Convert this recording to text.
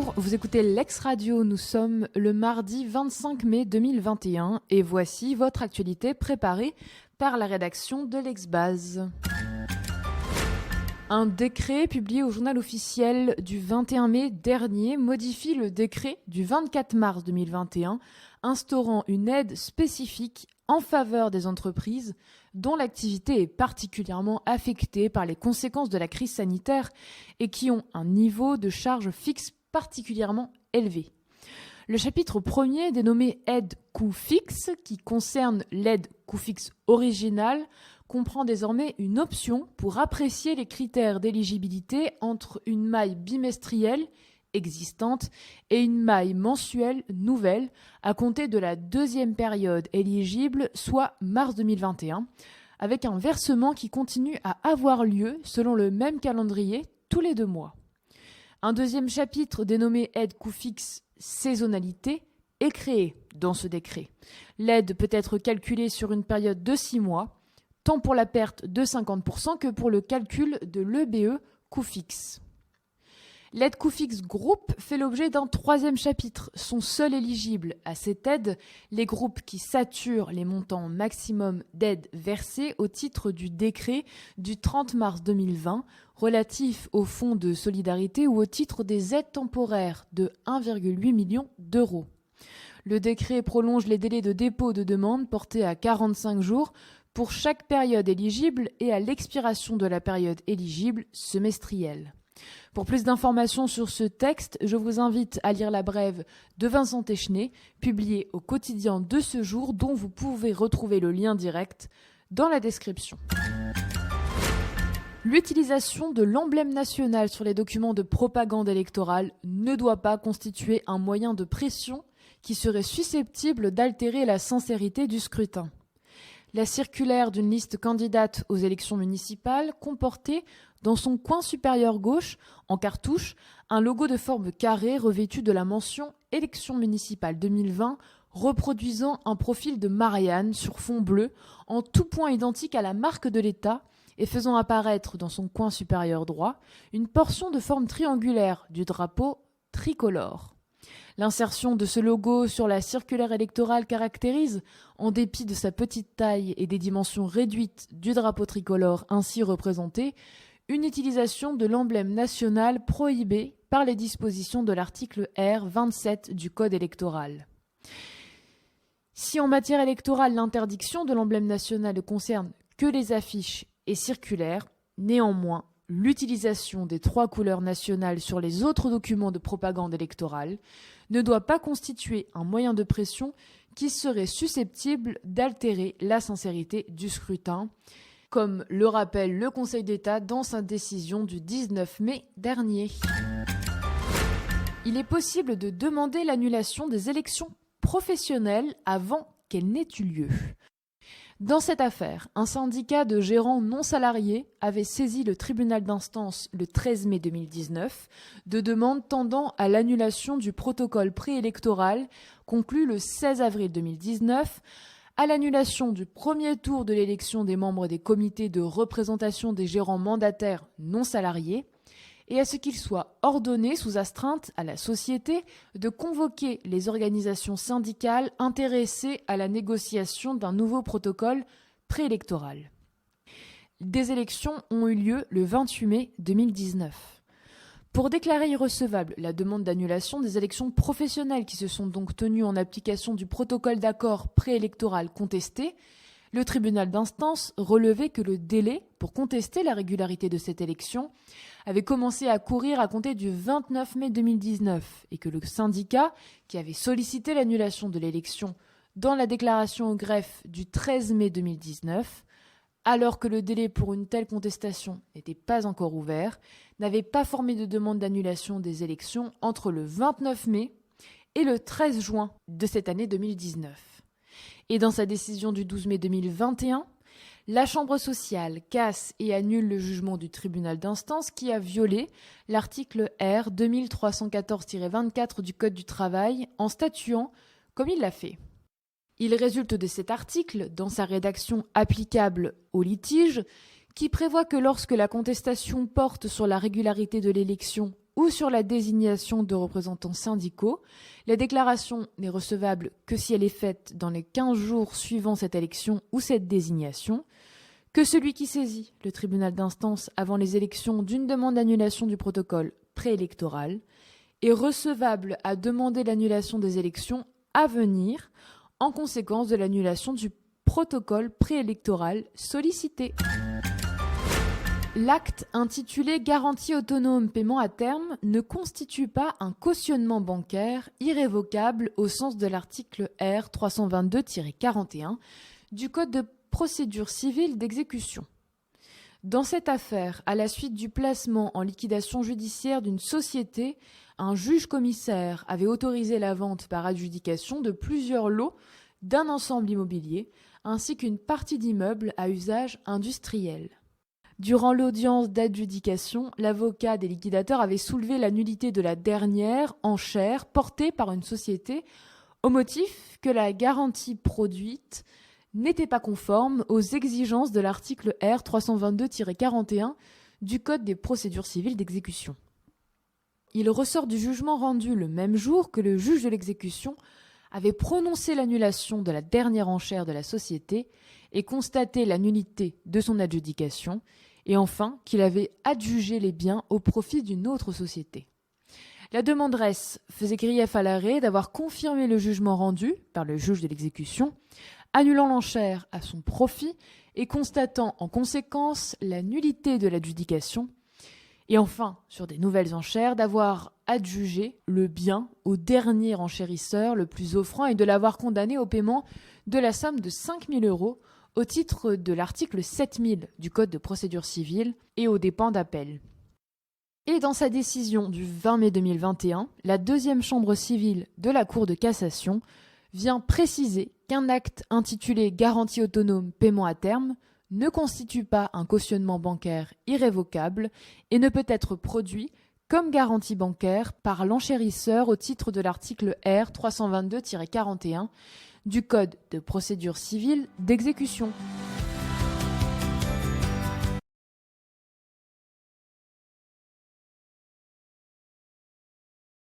Bonjour, vous écoutez Lex Radio, nous sommes le mardi 25 mai 2021 et voici votre actualité préparée par la rédaction de l'Exbase. Un décret publié au journal officiel du 21 mai dernier modifie le décret du 24 mars 2021 instaurant une aide spécifique en faveur des entreprises dont l'activité est particulièrement affectée par les conséquences de la crise sanitaire et qui ont un niveau de charge fixe particulièrement élevé. Le chapitre premier, dénommé aide coût fixe, qui concerne l'aide coût fixe originale, comprend désormais une option pour apprécier les critères d'éligibilité entre une maille bimestrielle existante et une maille mensuelle nouvelle à compter de la deuxième période éligible, soit mars 2021, avec un versement qui continue à avoir lieu selon le même calendrier tous les 2 mois. Un deuxième chapitre dénommé aide coût fixe saisonnalité est créé dans ce décret. L'aide peut être calculée sur une période de 6 mois, tant pour la perte de 50% que pour le calcul de l'EBE coût fixe. L'aide coût fixe groupe fait l'objet d'un 3e chapitre. Sont seuls éligibles à cette aide les groupes qui saturent les montants maximum d'aide versés au titre du décret du 30 mars 2020 relatif au fonds de solidarité ou au titre des aides temporaires de 1,8 million d'euros. Le décret prolonge les délais de dépôt de demande portés à 45 jours pour chaque période éligible et à l'expiration de la période éligible semestrielle. Pour plus d'informations sur ce texte, je vous invite à lire la brève de Vincent Téchenet, publiée au quotidien de ce jour, dont vous pouvez retrouver le lien direct dans la description. L'utilisation de l'emblème national sur les documents de propagande électorale ne doit pas constituer un moyen de pression qui serait susceptible d'altérer la sincérité du scrutin. La circulaire d'une liste candidate aux élections municipales comportait dans son coin supérieur gauche, en cartouche, un logo de forme carrée revêtu de la mention « Élections municipales 2020 » reproduisant un profil de Marianne sur fond bleu, en tout point identique à la marque de l'État et faisant apparaître dans son coin supérieur droit une portion de forme triangulaire du drapeau tricolore. L'insertion de ce logo sur la circulaire électorale caractérise, en dépit de sa petite taille et des dimensions réduites du drapeau tricolore ainsi représenté, une utilisation de l'emblème national prohibée par les dispositions de l'article R 27 du Code électoral. Si en matière électorale l'interdiction de l'emblème national ne concerne que les affiches et circulaires, néanmoins, l'utilisation des 3 couleurs nationales sur les autres documents de propagande électorale ne doit pas constituer un moyen de pression qui serait susceptible d'altérer la sincérité du scrutin, comme le rappelle le Conseil d'État dans sa décision du 19 mai dernier. Il est possible de demander l'annulation des élections professionnelles avant qu'elles n'aient eu lieu. Dans cette affaire, un syndicat de gérants non salariés avait saisi le tribunal d'instance le 13 mai 2019 de demandes tendant à l'annulation du protocole préélectoral conclu le 16 avril 2019, à l'annulation du premier tour de l'élection des membres des comités de représentation des gérants mandataires non salariés et à ce qu'il soit ordonné sous astreinte à la société de convoquer les organisations syndicales intéressées à la négociation d'un nouveau protocole préélectoral. Des élections ont eu lieu le 28 mai 2019. Pour déclarer irrecevable la demande d'annulation des élections professionnelles qui se sont donc tenues en application du protocole d'accord préélectoral contesté, le tribunal d'instance relevait que le délai pour contester la régularité de cette élection avait commencé à courir à compter du 29 mai 2019 et que le syndicat, qui avait sollicité l'annulation de l'élection dans la déclaration au greffe du 13 mai 2019, alors que le délai pour une telle contestation n'était pas encore ouvert, n'avait pas formé de demande d'annulation des élections entre le 29 mai et le 13 juin de cette année 2019. Et dans sa décision du 12 mai 2021, la Chambre sociale casse et annule le jugement du tribunal d'instance qui a violé l'article R 2314-24 du Code du travail en statuant comme il l'a fait. Il résulte de cet article, dans sa rédaction applicable au litige, qui prévoit que lorsque la contestation porte sur la régularité de l'élection ou sur la désignation de représentants syndicaux. La déclaration n'est recevable que si elle est faite dans les 15 jours suivant cette élection ou cette désignation. Que celui qui saisit le tribunal d'instance avant les élections d'une demande d'annulation du protocole préélectoral est recevable à demander l'annulation des élections à venir en conséquence de l'annulation du protocole préélectoral sollicité. L'acte intitulé « Garantie autonome paiement à terme » ne constitue pas un cautionnement bancaire irrévocable au sens de l'article R 322-41 du Code de procédure civile d'exécution. Dans cette affaire, à la suite du placement en liquidation judiciaire d'une société, un juge commissaire avait autorisé la vente par adjudication de plusieurs lots d'un ensemble immobilier ainsi qu'une partie d'immeubles à usage industriel. Durant l'audience d'adjudication, l'avocat des liquidateurs avait soulevé la nullité de la dernière enchère portée par une société au motif que la garantie produite n'était pas conforme aux exigences de l'article R 322-41 du Code des procédures civiles d'exécution. Il ressort du jugement rendu le même jour que le juge de l'exécution avait prononcé l'annulation de la dernière enchère de la société et constaté la nullité de son adjudication, et enfin qu'il avait adjugé les biens au profit d'une autre société. La demanderesse faisait grief à l'arrêt d'avoir confirmé le jugement rendu par le juge de l'exécution, annulant l'enchère à son profit et constatant en conséquence la nullité de l'adjudication, et enfin, sur des nouvelles enchères, d'avoir adjugé le bien au dernier enchérisseur le plus offrant et de l'avoir condamné au paiement de la somme de 5 000 € au titre de l'article 7000 du Code de procédure civile et aux dépens d'appel. Et dans sa décision du 20 mai 2021, la deuxième chambre civile de la Cour de cassation vient préciser qu'un acte intitulé « Garantie autonome paiement à terme » ne constitue pas un cautionnement bancaire irrévocable et ne peut être produit comme garantie bancaire par l'enchérisseur au titre de l'article R 322-41 du Code de procédure civile d'exécution.